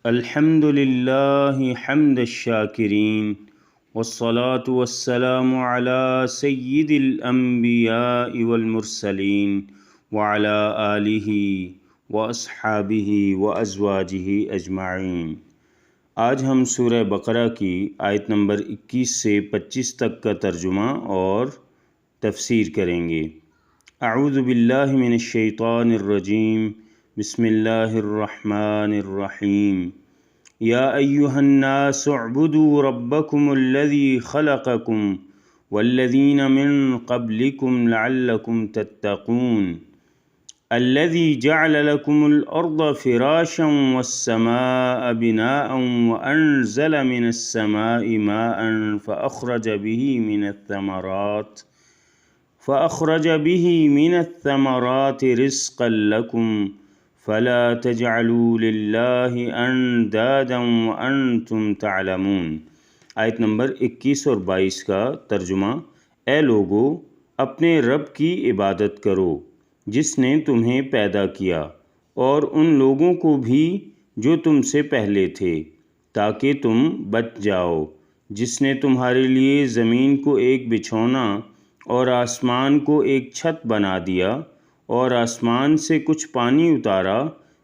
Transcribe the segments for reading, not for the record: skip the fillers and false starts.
الحمد للہ حمد الشاکرین والصلاة والسلام علی سید الانبیاء والمرسلین وعلی آلہ واصحابہ وازواجہ اجمعین۔ آج ہم سورہ بقرہ کی آیت نمبر 21 سے 25 تک کا ترجمہ اور تفسیر کریں گے۔ اعوذ باللہ من الشیطان الرجیم، بسم اللہ الرحمن الرحیم۔ یا ایہا الناس اعبدوا ربکم الذی خلقکم والذین من قبلکم لعلکم تتقون الذی جعل لکم الارض فراشا والسماء بناء وانزل من السماء ماء فأخرج به من الثمرات رزقا لكم فلا تجعلوا لله اندادا وانتم تعلمون۔ آیت نمبر 21 اور 22 کا ترجمہ۔ اے لوگو، اپنے رب کی عبادت کرو جس نے تمہیں پیدا کیا اور ان لوگوں کو بھی جو تم سے پہلے تھے، تاکہ تم بچ جاؤ، جس نے تمہارے لیے زمین کو ایک بچھونا اور آسمان کو ایک چھت بنا دیا اور آسمان سے کچھ پانی اتارا،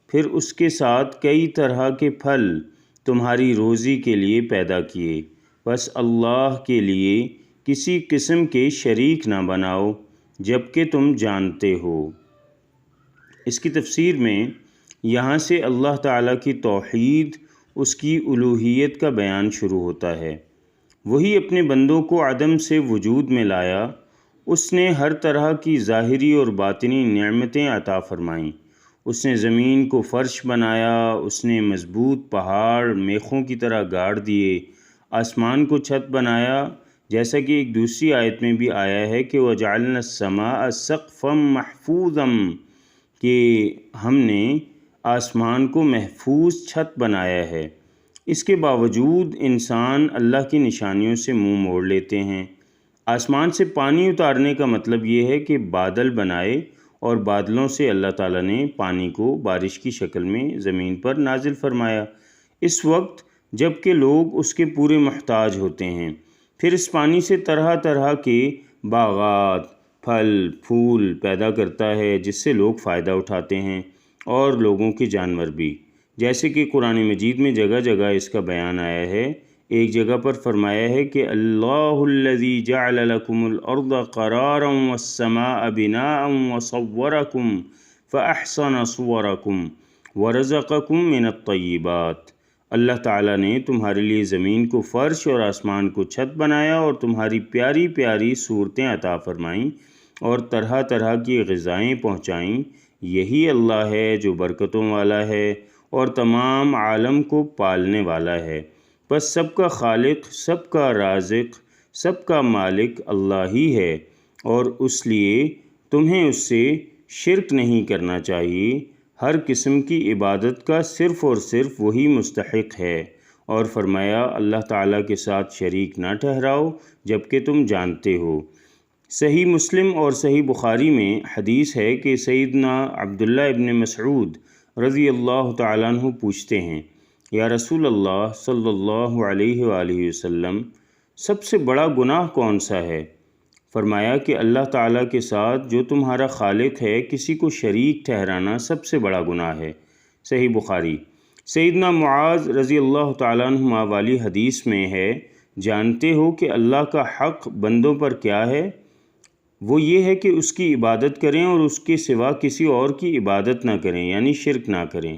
پھر اس کے ساتھ کئی طرح کے پھل تمہاری روزی کے لیے پیدا کیے۔ بس اللہ کے لیے کسی قسم کے شریک نہ بناؤ جبکہ تم جانتے ہو۔ اس کی تفسیر میں یہاں سے اللہ تعالیٰ کی توحید، اس کی الوہیت کا بیان شروع ہوتا ہے۔ وہی اپنے بندوں کو عدم سے وجود میں لایا۔ اس نے ہر طرح کی ظاہری اور باطنی نعمتیں عطا فرمائیں۔ اس نے زمین کو فرش بنایا، اس نے مضبوط پہاڑ میخوں کی طرح گاڑ دیے، آسمان کو چھت بنایا، جیسا کہ ایک دوسری آیت میں بھی آیا ہے کہ وَجَعَلْنَا السَّمَاءَ سَقْفًا مَحْفُوظًا، کہ ہم نے آسمان کو محفوظ چھت بنایا ہے۔ اس کے باوجود انسان اللہ کی نشانیوں سے منہ موڑ لیتے ہیں۔ آسمان سے پانی اتارنے کا مطلب یہ ہے کہ بادل بنائے اور بادلوں سے اللہ تعالیٰ نے پانی کو بارش کی شکل میں زمین پر نازل فرمایا، اس وقت جب کہ لوگ اس کے پورے محتاج ہوتے ہیں۔ پھر اس پانی سے طرح طرح کے باغات، پھل پھول پیدا کرتا ہے جس سے لوگ فائدہ اٹھاتے ہیں، اور لوگوں کے جانور بھی، جیسے کہ قرآن مجید میں جگہ جگہ اس کا بیان آیا ہے۔ ایک جگہ پر فرمایا ہے کہ اللہ الذی جعل لکم الارض قرارا والسماء بناء وصورکم فاحسن صورکم ورزقکم من الطیبات۔ اللہ تعالیٰ نے تمہارے لیے زمین کو فرش اور آسمان کو چھت بنایا اور تمہاری پیاری پیاری صورتیں عطا فرمائیں اور طرح طرح کی غذائیں پہنچائیں۔ یہی اللہ ہے جو برکتوں والا ہے اور تمام عالم کو پالنے والا ہے۔ بس سب کا خالق، سب کا رازق، سب کا مالک اللہ ہی ہے، اور اس لیے تمہیں اس سے شرک نہیں کرنا چاہیے۔ ہر قسم کی عبادت کا صرف اور صرف وہی مستحق ہے، اور فرمایا اللہ تعالیٰ کے ساتھ شریک نہ ٹھہراؤ جبکہ تم جانتے ہو۔ صحیح مسلم اور صحیح بخاری میں حدیث ہے کہ سیدنا عبداللہ ابن مسعود رضی اللہ تعالیٰ عنہ پوچھتے ہیں، یا رسول اللہ صلی اللہ علیہ وآلہ وسلم، سب سے بڑا گناہ کون سا ہے؟ فرمایا کہ اللہ تعالیٰ کے ساتھ جو تمہارا خالق ہے کسی کو شریک ٹھہرانا سب سے بڑا گناہ ہے۔ صحیح بخاری۔ سیدنا معاذ رضی اللہ تعالیٰ عنہ والی حدیث میں ہے، جانتے ہو کہ اللہ کا حق بندوں پر کیا ہے؟ وہ یہ ہے کہ اس کی عبادت کریں اور اس کے سوا کسی اور کی عبادت نہ کریں، یعنی شرک نہ کریں۔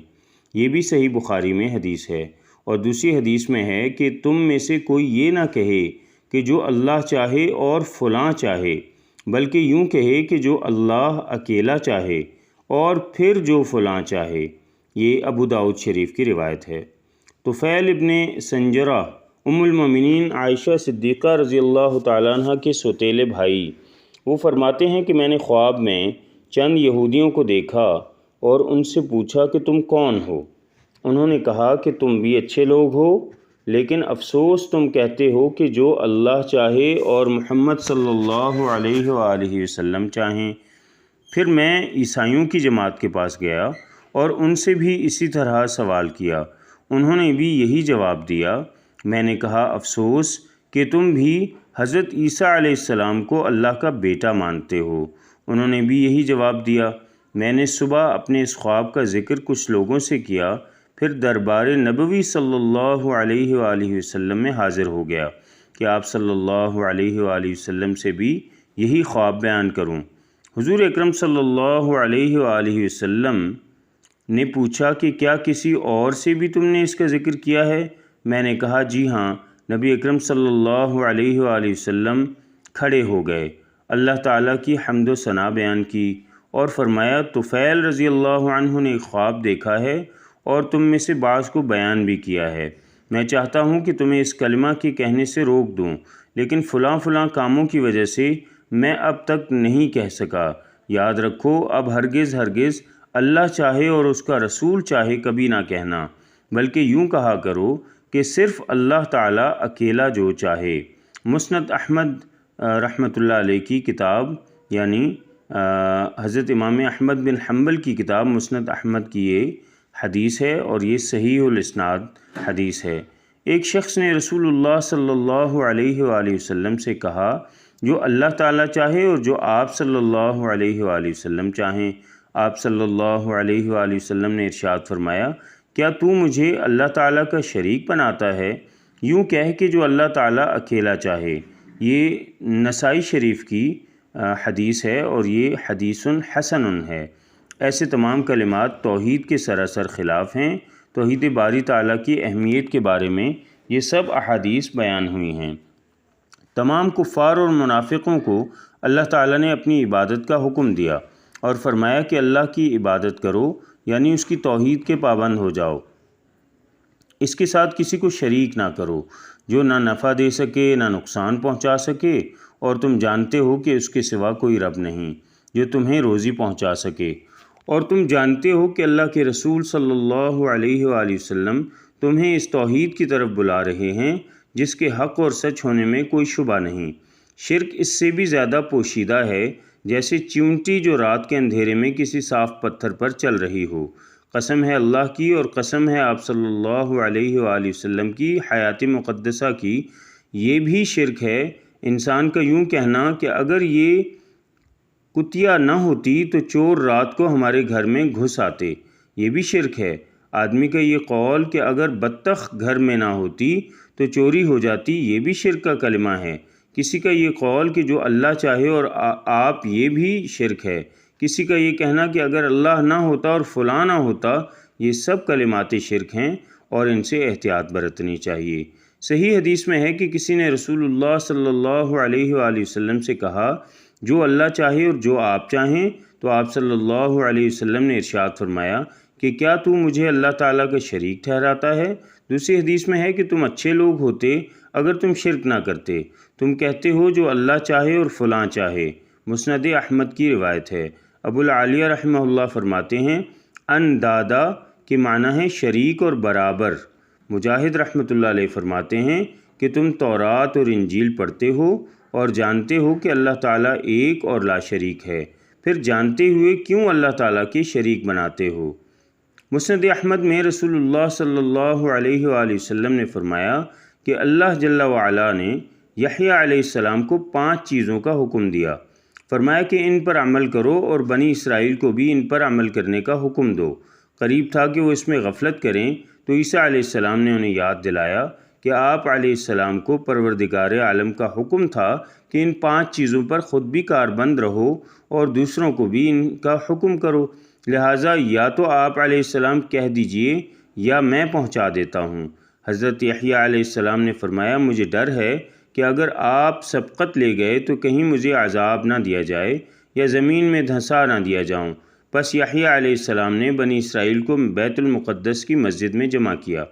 یہ بھی صحیح بخاری میں حدیث ہے۔ اور دوسری حدیث میں ہے کہ تم میں سے کوئی یہ نہ کہے کہ جو اللہ چاہے اور فلاں چاہے، بلکہ یوں کہے کہ جو اللہ اکیلا چاہے اور پھر جو فلاں چاہے۔ یہ ابو داؤد شریف کی روایت ہے۔ طفیل ابن سنجرہ ام المومنین عائشہ صدیقہ رضی اللہ تعالیٰ عنہ کے سوتیلے بھائی، وہ فرماتے ہیں کہ میں نے خواب میں چند یہودیوں کو دیکھا اور ان سے پوچھا کہ تم کون ہو؟ انہوں نے کہا کہ تم بھی اچھے لوگ ہو، لیکن افسوس تم کہتے ہو کہ جو اللہ چاہے اور محمد صلی اللہ علیہ وآلہ وسلم چاہیں۔ پھر میں عیسائیوں کی جماعت کے پاس گیا اور ان سے بھی اسی طرح سوال کیا۔ انہوں نے بھی یہی جواب دیا۔ میں نے کہا افسوس کہ تم بھی حضرت عیسیٰ علیہ السلام کو اللہ کا بیٹا مانتے ہو۔ انہوں نے بھی یہی جواب دیا۔ میں نے صبح اپنے اس خواب کا ذکر کچھ لوگوں سے کیا، پھر دربار نبوی صلی اللہ علیہ وآلہ وسلم میں حاضر ہو گیا کہ آپ صلی اللہ علیہ وآلہ وسلم سے بھی یہی خواب بیان کروں۔ حضور اکرم صلی اللہ علیہ وآلہ وسلم نے پوچھا کہ کیا کسی اور سے بھی تم نے اس کا ذکر کیا ہے؟ میں نے کہا جی ہاں۔ نبی اکرم صلی اللہ علیہ وآلہ وسلم کھڑے ہو گئے، اللہ تعالیٰ کی حمد و ثنا بیان کی اور فرمایا طفیل رضی اللہ عنہ نے ایک خواب دیکھا ہے اور تم میں سے بعض کو بیان بھی کیا ہے۔ میں چاہتا ہوں کہ تمہیں اس کلمہ کے کہنے سے روک دوں، لیکن فلاں فلاں کاموں کی وجہ سے میں اب تک نہیں کہہ سکا۔ یاد رکھو اب ہرگز ہرگز اللہ چاہے اور اس کا رسول چاہے کبھی نہ کہنا، بلکہ یوں کہا کرو کہ صرف اللہ تعالیٰ اکیلا جو چاہے۔ مسند احمد رحمۃ اللہ علیہ کی کتاب، یعنی حضرت امام احمد بن حنبل کی کتاب مسند احمد کی یہ حدیث ہے اور یہ صحیح الاسناد حدیث ہے۔ ایک شخص نے رسول اللہ صلی اللہ علیہ وآلہ وسلم سے کہا جو اللہ تعالیٰ چاہے اور جو آپ صلی اللہ علیہ وآلہ وسلم چاہیں۔ آپ صلی اللہ علیہ وآلہ وسلم نے ارشاد فرمایا کیا تو مجھے اللہ تعالیٰ کا شریک بناتا ہے؟ یوں کہہ کہ جو اللہ تعالیٰ اکیلا چاہے۔ یہ نسائی شریف کی حدیث ہے اور یہ حدیث حسن ہے۔ ایسے تمام کلمات توحید کے سراسر خلاف ہیں۔ توحید باری تعالیٰ کی اہمیت کے بارے میں یہ سب احادیث بیان ہوئی ہیں۔ تمام کفار اور منافقوں کو اللہ تعالیٰ نے اپنی عبادت کا حکم دیا اور فرمایا کہ اللہ کی عبادت کرو، یعنی اس کی توحید کے پابند ہو جاؤ، اس کے ساتھ کسی کو شریک نہ کرو جو نہ نفع دے سکے نہ نقصان پہنچا سکے، اور تم جانتے ہو کہ اس کے سوا کوئی رب نہیں جو تمہیں روزی پہنچا سکے، اور تم جانتے ہو کہ اللہ کے رسول صلی اللہ علیہ وآلہ وسلم تمہیں اس توحید کی طرف بلا رہے ہیں جس کے حق اور سچ ہونے میں کوئی شبہ نہیں۔ شرک اس سے بھی زیادہ پوشیدہ ہے جیسے چیونٹی جو رات کے اندھیرے میں کسی صاف پتھر پر چل رہی ہو۔ قسم ہے اللہ کی اور قسم ہے آپ صلی اللہ علیہ وآلہ وسلم کی حیات مقدسہ کی، یہ بھی شرک ہے۔ انسان کا یوں کہنا کہ اگر یہ کتیا نہ ہوتی تو چور رات کو ہمارے گھر میں گھس آتے، یہ بھی شرک ہے۔ آدمی کا یہ قول کہ اگر بطخ گھر میں نہ ہوتی تو چوری ہو جاتی، یہ بھی شرک کا کلمہ ہے۔ کسی کا یہ قول کہ جو اللہ چاہے اور آپ، یہ بھی شرک ہے۔ کسی کا یہ کہنا کہ اگر اللہ نہ ہوتا اور فلاں نہ ہوتا، یہ سب کلمات شرک ہیں اور ان سے احتیاط برتنی چاہیے۔ صحیح حدیث میں ہے کہ کسی نے رسول اللہ صلی اللہ علیہ وآلہ وسلم سے کہا جو اللہ چاہے اور جو آپ چاہیں، تو آپ صلی اللہ علیہ وسلم نے ارشاد فرمایا کہ کیا تو مجھے اللہ تعالیٰ کا شریک ٹھہراتا ہے؟ دوسری حدیث میں ہے کہ تم اچھے لوگ ہوتے اگر تم شرک نہ کرتے۔ تم کہتے ہو جو اللہ چاہے اور فلاں چاہے۔ مسند احمد کی روایت ہے۔ ابو العالیہ رحمہ اللہ فرماتے ہیں اندادا کے معنی ہے شریک اور برابر۔ مجاہد رحمۃ اللہ علیہ فرماتے ہیں کہ تم تورات اور انجیل پڑھتے ہو اور جانتے ہو کہ اللہ تعالیٰ ایک اور لا شریک ہے، پھر جانتے ہوئے کیوں اللہ تعالیٰ کے شریک بناتے ہو؟ مسند احمد میں رسول اللہ صلی اللہ علیہ وآلہ وسلم نے فرمایا کہ اللہ جل وعلا نے یحییٰ علیہ السلام کو 5 چیزوں کا حکم دیا۔ فرمایا کہ ان پر عمل کرو اور بنی اسرائیل کو بھی ان پر عمل کرنے کا حکم دو۔ قریب تھا کہ وہ اس میں غفلت کریں تو عیسیٰ علیہ السلام نے انہیں یاد دلایا کہ آپ علیہ السلام کو پروردگار عالم کا حکم تھا کہ ان 5 چیزوں پر خود بھی کاربند رہو اور دوسروں کو بھی ان کا حکم کرو، لہٰذا یا تو آپ علیہ السلام کہہ دیجئے یا میں پہنچا دیتا ہوں۔ حضرت یحییٰ علیہ السلام نے فرمایا مجھے ڈر ہے کہ اگر آپ سبقت لے گئے تو کہیں مجھے عذاب نہ دیا جائے یا زمین میں دھنسا نہ دیا جاؤں۔ پس یحییٰ علیہ السلام نے بنی اسرائیل کو بیت المقدس کی مسجد میں جمع کیا۔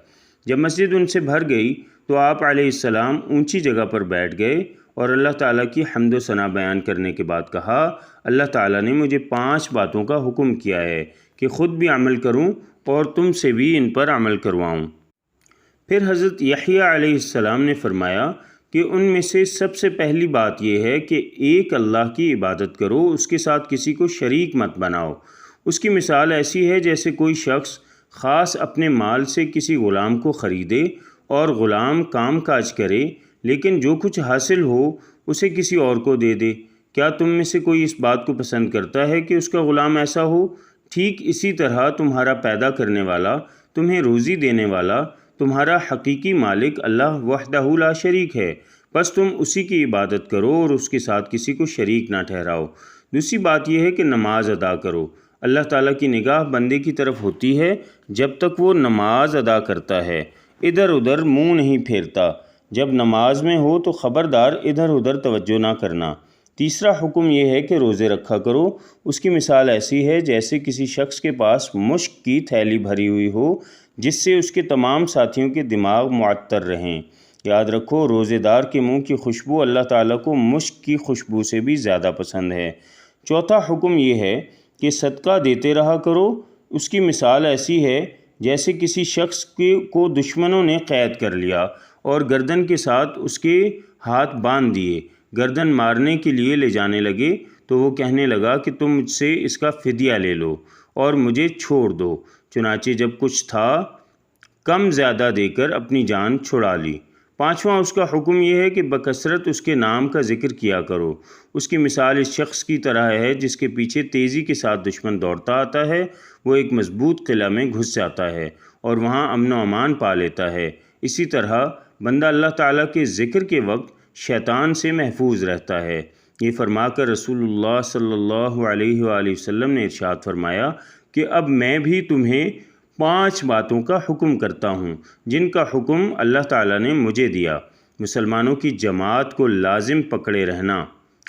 جب مسجد ان سے بھر گئی تو آپ علیہ السلام اونچی جگہ پر بیٹھ گئے اور اللہ تعالیٰ کی حمد و ثنا بیان کرنے کے بعد کہا اللہ تعالیٰ نے مجھے 5 باتوں کا حکم کیا ہے کہ خود بھی عمل کروں اور تم سے بھی ان پر عمل کرواؤں۔ پھر حضرت یحییٰ علیہ السلام نے فرمایا کہ ان میں سے سب سے پہلی بات یہ ہے کہ ایک اللہ کی عبادت کرو، اس کے ساتھ کسی کو شریک مت بناؤ۔ اس کی مثال ایسی ہے جیسے کوئی شخص خاص اپنے مال سے کسی غلام کو خریدے اور غلام کام کاج کرے، لیکن جو کچھ حاصل ہو اسے کسی اور کو دے دے۔ کیا تم میں سے کوئی اس بات کو پسند کرتا ہے کہ اس کا غلام ایسا ہو؟ ٹھیک اسی طرح تمہارا پیدا کرنے والا، تمہیں روزی دینے والا، تمہارا حقیقی مالک اللہ وحدہ لا شریک ہے، بس تم اسی کی عبادت کرو اور اس کے ساتھ کسی کو شریک نہ ٹھہراؤ۔ دوسری بات یہ ہے کہ نماز ادا کرو۔ اللہ تعالیٰ کی نگاہ بندے کی طرف ہوتی ہے جب تک وہ نماز ادا کرتا ہے، ادھر ادھر منہ نہیں پھیرتا۔ جب نماز میں ہو تو خبردار ادھر ادھر توجہ نہ کرنا۔ تیسرا حکم یہ ہے کہ روزے رکھا کرو۔ اس کی مثال ایسی ہے جیسے کسی شخص کے پاس مشک کی تھیلی بھری ہوئی ہو جس سے اس کے تمام ساتھیوں کے دماغ معطر رہیں۔ یاد رکھو، روزے دار کے منہ کی خوشبو اللہ تعالیٰ کو مشک کی خوشبو سے بھی زیادہ پسند ہے۔ چوتھا حکم یہ ہے کہ صدقہ دیتے رہا کرو۔ اس کی مثال ایسی ہے جیسے کسی شخص کو دشمنوں نے قید کر لیا اور گردن کے ساتھ اس کے ہاتھ باندھ دیے، گردن مارنے کے لیے لے جانے لگے تو وہ کہنے لگا کہ تم مجھ سے اس کا فدیہ لے لو اور مجھے چھوڑ دو۔ چنانچہ جب کچھ تھا کم زیادہ دے کر اپنی جان چھڑا لی۔ پانچواں اس کا حکم یہ ہے کہ بکثرت اس کے نام کا ذکر کیا کرو۔ اس کی مثال اس شخص کی طرح ہے جس کے پیچھے تیزی کے ساتھ دشمن دوڑتا آتا ہے۔ وہ ایک مضبوط قلعہ میں گھس جاتا ہے اور وہاں امن و امان پا لیتا ہے۔ اسی طرح بندہ اللہ تعالیٰ کے ذکر کے وقت شیطان سے محفوظ رہتا ہے۔ یہ فرما کر رسول اللہ صلی اللہ علیہ وآلہ وسلم نے ارشاد فرمایا کہ اب میں بھی تمہیں 5 باتوں کا حکم کرتا ہوں جن کا حکم اللہ تعالیٰ نے مجھے دیا۔ مسلمانوں کی جماعت کو لازم پکڑے رہنا،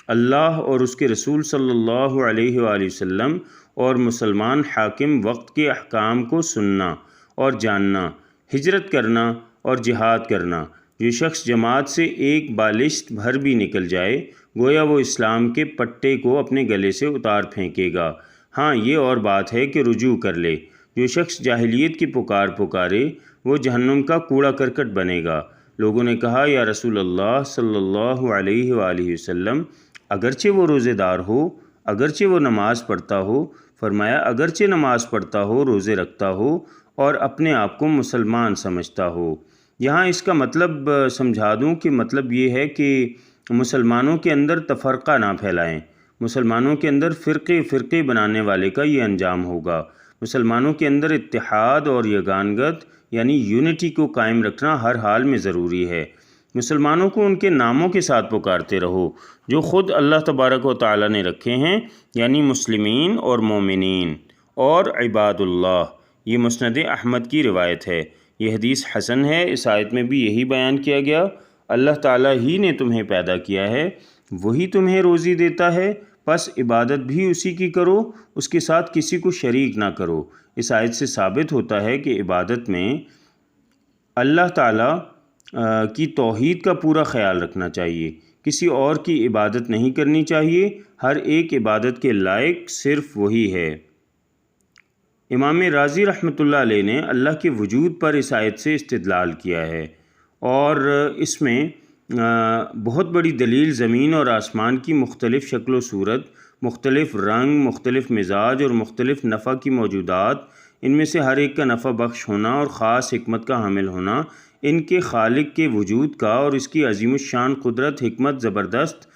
اللہ اور اس کے رسول صلی اللہ علیہ وآلہ وسلم اور مسلمان حاکم وقت کے احکام کو سننا اور جاننا، ہجرت کرنا اور جہاد کرنا۔ جو شخص جماعت سے ایک بالشت بھر بھی نکل جائے گویا وہ اسلام کے پٹے کو اپنے گلے سے اتار پھینکے گا۔ ہاں، یہ اور بات ہے کہ رجوع کر لے۔ جو شخص جاہلیت کی پکارے وہ جہنم کا کوڑا کرکٹ بنے گا۔ لوگوں نے کہا، یا رسول اللہ صلی اللہ علیہ وآلہ وسلم، اگرچہ وہ روزے دار ہو، اگرچہ وہ نماز پڑھتا ہو؟ فرمایا، اگرچہ نماز پڑھتا ہو، روزے رکھتا ہو اور اپنے آپ کو مسلمان سمجھتا ہو۔ یہاں اس کا مطلب سمجھا دوں کہ مطلب یہ ہے کہ مسلمانوں کے اندر تفرقہ نہ پھیلائیں۔ مسلمانوں کے اندر فرقے بنانے والے کا یہ انجام ہوگا۔ مسلمانوں کے اندر اتحاد اور یگانگت یعنی یونٹی کو قائم رکھنا ہر حال میں ضروری ہے۔ مسلمانوں کو ان کے ناموں کے ساتھ پکارتے رہو جو خود اللہ تبارک و تعالیٰ نے رکھے ہیں، یعنی مسلمین اور مومنین اور عباد اللہ۔ یہ مسند احمد کی روایت ہے۔ یہ حدیث حسن ہے۔ اس آیت میں بھی یہی بیان کیا گیا۔ اللہ تعالیٰ ہی نے تمہیں پیدا کیا ہے، وہی تمہیں روزی دیتا ہے، پس عبادت بھی اسی کی کرو، اس کے ساتھ کسی کو شریک نہ کرو۔ اس آیت سے ثابت ہوتا ہے کہ عبادت میں اللہ تعالیٰ کی توحید کا پورا خیال رکھنا چاہیے، کسی اور کی عبادت نہیں کرنی چاہیے۔ ہر ایک عبادت کے لائق صرف وہی ہے۔ امام رازی رحمۃ اللہ علیہ نے اللہ کے وجود پر اس آیت سے استدلال کیا ہے اور اس میں بہت بڑی دلیل زمین اور آسمان کی مختلف شکل و صورت، مختلف رنگ، مختلف مزاج اور مختلف نفع کی موجودات، ان میں سے ہر ایک کا نفع بخش ہونا اور خاص حکمت کا حامل ہونا، ان کے خالق کے وجود کا اور اس کی عظیم الشان قدرت، حکمت، زبردست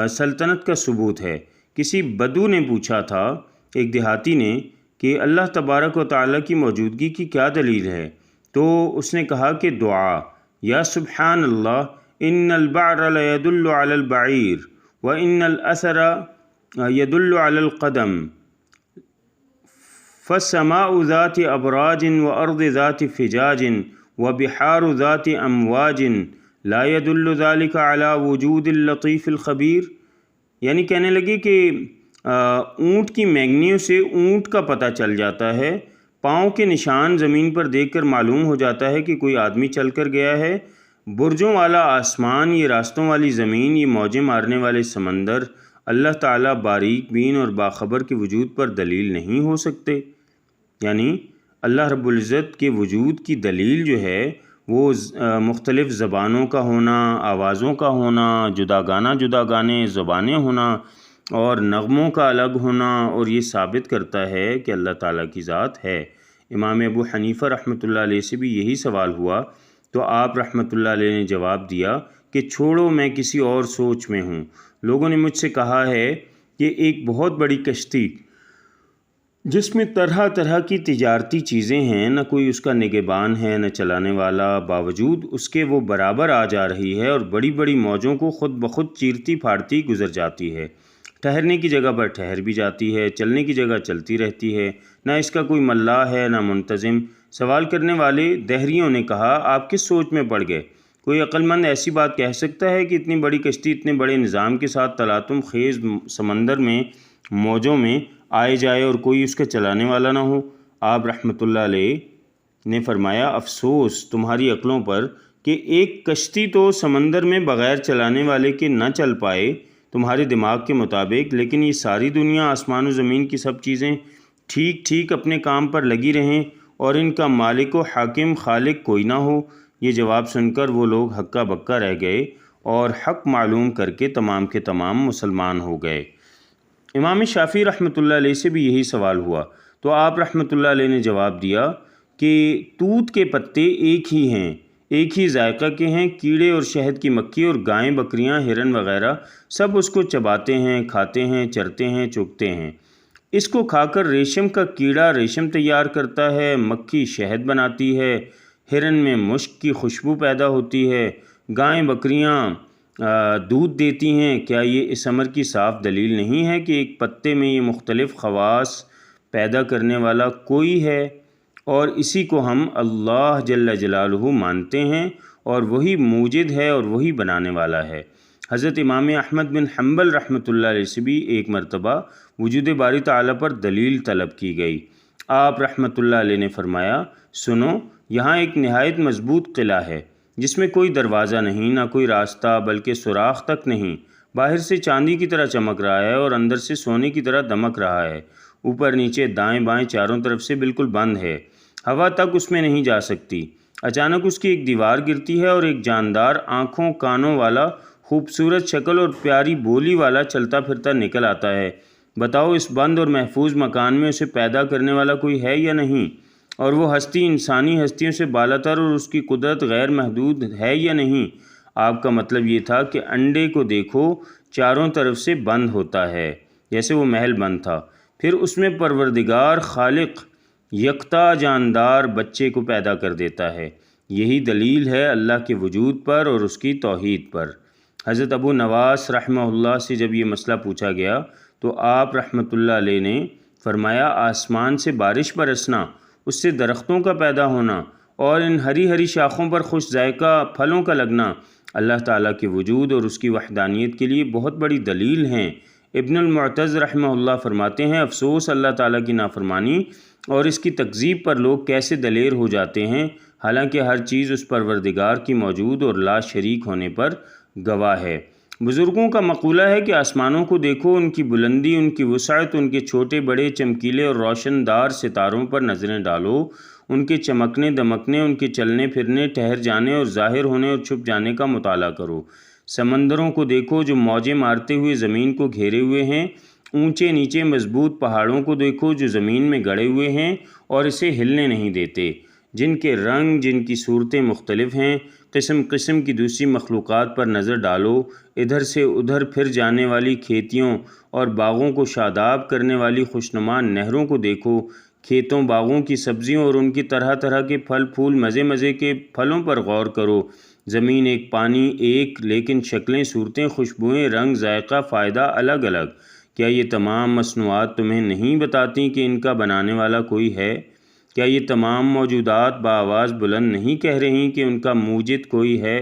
سلطنت کا ثبوت ہے۔ کسی بدو نے پوچھا تھا، ایک دیہاتی نے، کہ اللہ تبارک و تعالیٰ کی موجودگی کی کیا دلیل ہے؟ تو اس نے کہا کہ دعا، یا سبحان اللہ، ان البعر لیدل علی البعیر وان الاثر یدل علی القدم فالسماء ذات ابراج وارض ذات فجاج وبحار ذات امواج لا يدل ذلك على وجود اللطیف الخبیر۔ یعنی کہنے لگے کہ اونٹ کی مینگنیوں سے اونٹ کا پتہ چل جاتا ہے، پاؤں کے نشان زمین پر دیکھ کر معلوم ہو جاتا ہے کہ کوئی آدمی چل کر گیا ہے، برجوں والا آسمان، یہ راستوں والی زمین، یہ موجیں مارنے والے سمندر، اللہ تعالیٰ باریک بین اور باخبر کے وجود پر دلیل نہیں ہو سکتے۔ یعنی اللہ رب العزت کے وجود کی دلیل جو ہے وہ مختلف زبانوں کا ہونا، آوازوں کا ہونا، جدا گانے زبانیں ہونا اور نغموں کا الگ ہونا، اور یہ ثابت کرتا ہے کہ اللہ تعالیٰ کی ذات ہے۔ امام ابو حنیفہ رحمۃ اللہ علیہ سے بھی یہی سوال ہوا تو آپ رحمۃ اللہ علیہ نے جواب دیا کہ چھوڑو، میں کسی اور سوچ میں ہوں۔ لوگوں نے مجھ سے کہا ہے کہ ایک بہت بڑی کشتی جس میں طرح طرح کی تجارتی چیزیں ہیں، نہ کوئی اس کا نگہبان ہے نہ چلانے والا، باوجود اس کے وہ برابر آ جا رہی ہے اور بڑی بڑی موجوں کو خود بخود چیرتی پھاڑتی گزر جاتی ہے، ٹھہرنے کی جگہ پر ٹھہر بھی جاتی ہے، چلنے کی جگہ چلتی رہتی ہے، نہ اس کا کوئی ملاح ہے نہ منتظم۔ سوال کرنے والے دہریوں نے کہا، آپ کس سوچ میں پڑ گئے؟ کوئی عقل مند ایسی بات کہہ سکتا ہے کہ اتنی بڑی کشتی اتنے بڑے نظام کے ساتھ تلاطم خیز سمندر میں موجوں میں آئے جائے اور کوئی اس کا چلانے والا نہ ہو؟ آپ رحمۃ اللہ علیہ نے فرمایا، افسوس تمہاری عقلوں پر کہ ایک کشتی تو سمندر میں بغیر چلانے والے کے نہ چل پائے تمہارے دماغ کے مطابق، لیکن یہ ساری دنیا، آسمان و زمین کی سب چیزیں ٹھیک ٹھیک اپنے کام پر لگی رہیں اور ان کا مالک و حاکم خالق کوئی نہ ہو۔ یہ جواب سن کر وہ لوگ ہکا بکا رہ گئے اور حق معلوم کر کے تمام کے تمام مسلمان ہو گئے۔ امام شافعی رحمۃ اللہ علیہ سے بھی یہی سوال ہوا تو آپ رحمۃ اللہ علیہ نے جواب دیا کہ توت کے پتے ایک ہی ہیں، ایک ہی ذائقہ کے ہیں، کیڑے اور شہد کی مکھی اور گائیں بکریاں ہرن وغیرہ سب اس کو چباتے ہیں، کھاتے ہیں، چرتے ہیں، چگتے ہیں۔ اس کو کھا کر ریشم کا کیڑا ریشم تیار کرتا ہے، مکھی شہد بناتی ہے، ہرن میں مشک کی خوشبو پیدا ہوتی ہے، گائیں بکریاں دودھ دیتی ہیں۔ کیا یہ اس امر کی صاف دلیل نہیں ہے کہ ایک پتے میں یہ مختلف خواص پیدا کرنے والا کوئی ہے اور اسی کو ہم اللہ جل جلالہ مانتے ہیں اور وہی موجد ہے اور وہی بنانے والا ہے۔ حضرت امام احمد بن حنبل رحمۃ اللہ علیہ سے بھی ایک مرتبہ وجود باری تعالیٰ پر دلیل طلب کی گئی۔ آپ رحمۃ اللہ علیہ نے فرمایا، سنو، یہاں ایک نہایت مضبوط قلعہ ہے جس میں کوئی دروازہ نہیں، نہ کوئی راستہ، بلکہ سوراخ تک نہیں۔ باہر سے چاندی کی طرح چمک رہا ہے اور اندر سے سونے کی طرح دمک رہا ہے۔ اوپر نیچے دائیں بائیں چاروں طرف سے بالکل بند ہے، ہوا تک اس میں نہیں جا سکتی۔ اچانک اس کی ایک دیوار گرتی ہے اور ایک جاندار آنکھوں کانوں والا خوبصورت شکل اور پیاری بولی والا چلتا پھرتا نکل آتا ہے۔ بتاؤ، اس بند اور محفوظ مکان میں اسے پیدا کرنے والا کوئی ہے یا نہیں؟ اور وہ ہستی انسانی ہستیوں سے بالاتر اور اس کی قدرت غیر محدود ہے یا نہیں؟ آپ کا مطلب یہ تھا کہ انڈے کو دیکھو، چاروں طرف سے بند ہوتا ہے جیسے وہ محل بند تھا، پھر اس میں پروردگار خالق یکتا جاندار بچے کو پیدا کر دیتا ہے۔ یہی دلیل ہے اللہ کے وجود پر اور اس کی توحید پر۔ حضرت ابو نواس رحمہ اللہ سے جب یہ مسئلہ پوچھا گیا تو آپ رحمۃ اللہ علیہ نے فرمایا، آسمان سے بارش برسنا، اس سے درختوں کا پیدا ہونا اور ان ہری ہری شاخوں پر خوش ذائقہ پھلوں کا لگنا اللہ تعالیٰ کے وجود اور اس کی وحدانیت کے لیے بہت بڑی دلیل ہیں۔ ابن المعتز رحمہ اللہ فرماتے ہیں، افسوس اللہ تعالیٰ کی نافرمانی اور اس کی تکذیب پر لوگ کیسے دلیر ہو جاتے ہیں، حالانکہ ہر چیز اس پروردگار کی موجود اور لا شریک ہونے پر گواہ ہے۔ بزرگوں کا مقولہ ہے کہ آسمانوں کو دیکھو، ان کی بلندی، ان کی وسعت، ان کے چھوٹے بڑے چمکیلے اور روشن دار ستاروں پر نظریں ڈالو، ان کے چمکنے دمکنے، ان کے چلنے پھرنے، ٹھہر جانے اور ظاہر ہونے اور چھپ جانے کا مطالعہ کرو۔ سمندروں کو دیکھو جو موجیں مارتے ہوئے زمین کو گھیرے ہوئے ہیں، اونچے نیچے مضبوط پہاڑوں کو دیکھو جو زمین میں گڑے ہوئے ہیں اور اسے ہلنے نہیں دیتے، جن کے رنگ، جن کی صورتیں مختلف ہیں۔ قسم قسم کی دوسری مخلوقات پر نظر ڈالو، ادھر سے ادھر پھر جانے والی کھیتیوں اور باغوں کو شاداب کرنے والی خوشنما نہروں کو دیکھو، کھیتوں باغوں کی سبزیوں اور ان کی طرح طرح کے پھل پھول، مزے مزے کے پھلوں پر غور کرو۔ زمین ایک، پانی ایک، لیکن شکلیں، صورتیں، خوشبوئیں، رنگ، ذائقہ، فائدہ الگ الگ۔ کیا یہ تمام مصنوعات تمہیں نہیں بتاتی کہ ان کا بنانے والا کوئی ہے؟ کیا یہ تمام موجودات بآواز بلند نہیں کہہ رہی کہ ان کا موجد کوئی ہے؟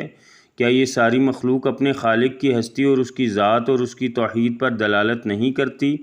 کیا یہ ساری مخلوق اپنے خالق کی ہستی اور اس کی ذات اور اس کی توحید پر دلالت نہیں کرتی؟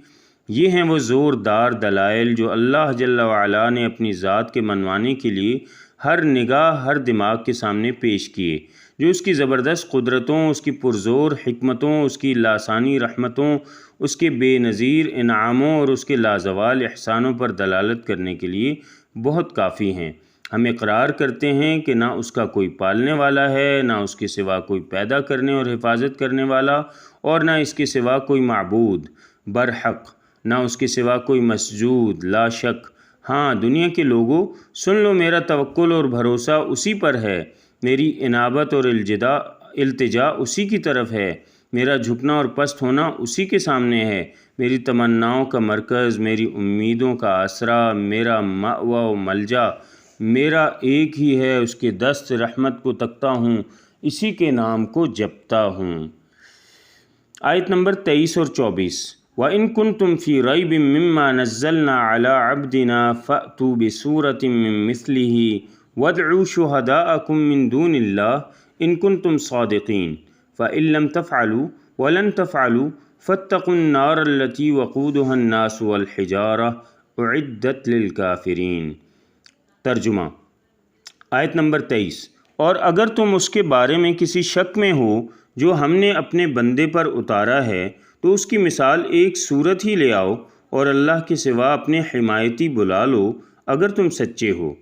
یہ ہیں وہ زوردار دلائل جو اللہ جل وعلا نے اپنی ذات کے منوانے کے لیے ہر نگاہ، ہر دماغ کے سامنے پیش کیے، جو اس کی زبردست قدرتوں، اس کی پرزور حکمتوں، اس کی لاسانی رحمتوں، اس کے بے نظیر انعاموں اور اس کے لازوال احسانوں پر دلالت کرنے کے لیے بہت کافی ہیں۔ ہم اقرار کرتے ہیں کہ نہ اس کا کوئی پالنے والا ہے، نہ اس کے سوا کوئی پیدا کرنے اور حفاظت کرنے والا، اور نہ اس کے سوا کوئی معبود برحق، نہ اس کے سوا کوئی مسجود، لا شک ہاں دنیا کے لوگوں، سن لو میرا توکل اور بھروسہ اسی پر ہے، میری انابت اور التجا اسی کی طرف ہے، میرا جھکنا اور پست ہونا اسی کے سامنے ہے، میری تمناؤں کا مرکز، میری امیدوں کا آسرا، میرا مأویٰ و ملجا میرا ایک ہی ہے، اس کے دست رحمت کو تکتا ہوں، اسی کے نام کو جپتا ہوں۔ آیت نمبر 23 اور 24۔ وَإِن كُنتُمْ فِي رَيْبٍ مِّمَّا نَزَّلْنَا عَلَىٰ عَبْدِنَا فَأْتُوا بِسُورَةٍ مِّن مِّثْلِهِ وَادْعُوا شُهَدَاءَكُم مِّن دُونِ اللَّهِ إِن كُنتُمْ صَادِقِينَ فَإِن لَّمْ تَفْعَلُوا وَلَن تَفْعَلُوا فَاتَّقُوا النَّارَ الَّتِي وَقُودُهَا النَّاسُ وَالْحِجَارَةُ أُعِدَّتْ لِلْكَافِرِينَ۔ ترجمہ۔ آیت نمبر 23۔ اور اگر تم اس کے بارے میں کسی شک میں ہو جو ہم نے اپنے بندے پر اتارا ہے تو اس کی مثال ایک صورت ہی لے آؤ اور اللہ کے سوا اپنے حمایتی بلا لو اگر تم سچے ہو۔